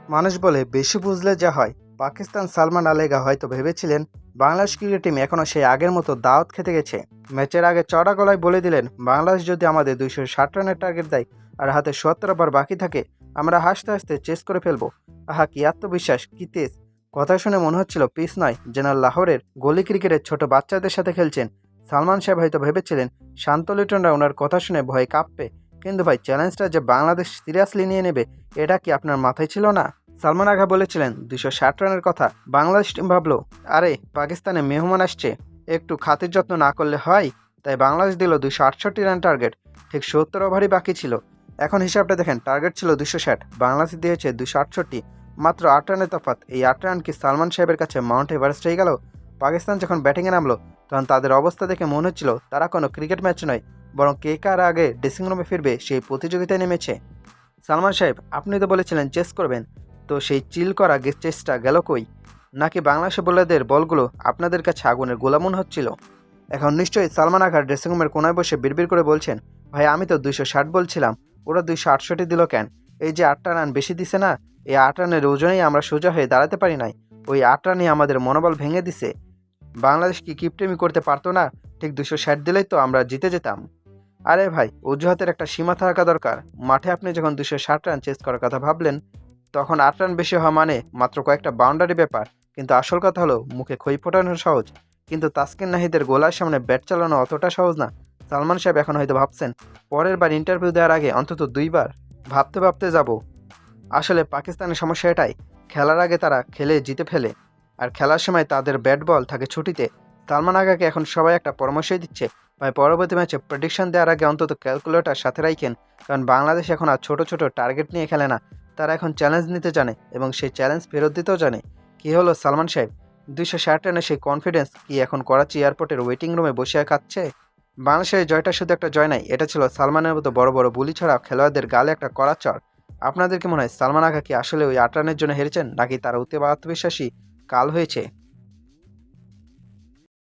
মানুষ বলে বেশি বুঝলে যা হয়। পাকিস্তান সালমান আলেগা হয়তো ভেবেছিলেন বাংলাদেশ ক্রিকেট টিম এখনও সেই আগের মতো দাওয়াত খেতে গেছে। ম্যাচের আগে চড়া গলায় বলে দিলেন, বাংলাদেশ যদি আমাদের 260 রানের টার্গেট দেয় আর হাতে 70 ওভার বাকি থাকে, আমরা হাসতে হাসতে চেস করে ফেলবো। আহা, কি আত্মবিশ্বাস, কি তেজ! কথা শুনে মনে হচ্ছিল পিস নয়, যেন লাহোরের গলি ক্রিকেটের ছোট বাচ্চাদের সাথে খেলছেন। সালমান সাহেব হয়তো ভেবেছিলেন শান্ত লিটনরা ওনার কথা শুনে ভয়ে কাঁপবে, কিন্তু ভাই, চ্যালেঞ্জটা যে বাংলাদেশ সিরিয়াসলি নিয়ে নেবে, এটা কি আপনার মাথায় ছিল না? সালমান আগা বলেছিলেন 260 রানের কথা। বাংলাদেশ টিম ভাবলো, আরে পাকিস্তানে মেহমান আসছে, একটু খাতির যত্ন না করলে হয়। তাই বাংলাদেশ দিল 268 রান টার্গেট। ঠিক 70 ওভারই বাকি ছিল। এখন হিসাবটা দেখেন, টার্গেট ছিল 260, বাংলাদেশ দিয়েছে 268, মাত্র 8 রানের তফাৎ। এই 8 রান কি সালমান সাহেবের কাছে মাউন্ট এভারেস্ট হয়ে গেল? পাকিস্তান যখন ব্যাটিংয়ে নামলো, তখন তাদের অবস্থা দেখে মনে হচ্ছিল তারা কোনো ক্রিকেট ম্যাচ নয়, বরং কে কার আগে ড্রেসিং রুমে ফিরবে সেই প্রতিযোগিতায় নেমেছে। সালমান সাহেব, আপনি তো বলেছিলেন চেস করবেন, তো সেই চিল করা চেষ্টা গেল কই? নাকি বাংলাদেশের বোলারদের বলগুলো আপনাদের কাছে আগুনের গোলা মনে হচ্ছিল? এখন নিশ্চয়ই সালমান আঘার ড্রেসিং রুমের কোনায় বসে বিড়বিড় করে বলছেন, ভাই আমি তো 260 বলছিলাম, ওরা 268 দিল কেন? এই যে 8টা রান বেশি দিছে না, এই 8 রানের ওজনেই আমরা সোজা হয়ে দাঁড়াতে পারি নাই। ওই 8 রানই আমাদের মনোবল ভেঙে দিছে। বাংলাদেশ কি কিপটেমি করতে পারতো না? ঠিক 260 দিলেই তো আমরা জিতে যেতাম। আরে ভাই, অজুহাতের একটা সীমা থাকা দরকার। মাঠে আপনি যখন 260 রান চেস করার কথা ভাবলেন, তখন 8 রান বেশি হওয়া মানে মাত্র কয়েকটা বাউন্ডারি ব্যাপার। কিন্তু আসল কথা হলো, মুখে খই ফোটানো সহজ, কিন্তু তাসকিন নাহিদের গোলার সামনে ব্যাট চালানো অতটা সহজ না। সালমান সাহেব এখন হয়তো ভাবছেন, পরের বার ইন্টারভিউ দেওয়ার আগে অন্তত 2বার ভাবতে ভাবতে যাব। আসলে পাকিস্তানের সমস্যা এটাই, খেলার আগে তারা খেলে জিতে ফেলে, আর খেলার সময় তাদের ব্যাট বল থাকে ছুটিতে। সালমান আগাকে এখন সবাই একটা পরামর্শই দিচ্ছে, ভাই পরবর্তী ম্যাচে প্রেডিকশন দেওয়ার আগে অন্তত ক্যালকুলেটর সাথে রাখেন, কারণ বাংলাদেশ এখন আর ছোট ছোট টার্গেট নিয়ে খেলে না। তারা এখন চ্যালেঞ্জ নিতে জানে এবং সেই চ্যালেঞ্জ ফেরত দিতেও জানে। কী হলো সালমান সাহেব, 260 রানের সেই কনফিডেন্স কি এখন করাচি এয়ারপোর্টের ওয়েটিং রুমে বসে খাচ্ছে? বাংলাদেশের জয়টা শুধু একটা জয় নাই, এটা ছিল সালমানের মতো বড় বড় বুলি ছড়া খেলোয়াড়দের গালে একটা কড়া চড়। আপনাদের কি মনে হয় সালমান আগা কি আসলে ওই 8 রানের জন্য হেরেছেন, নাকি তার অতি আত্মবিশ্বাসী কাল হয়েছে?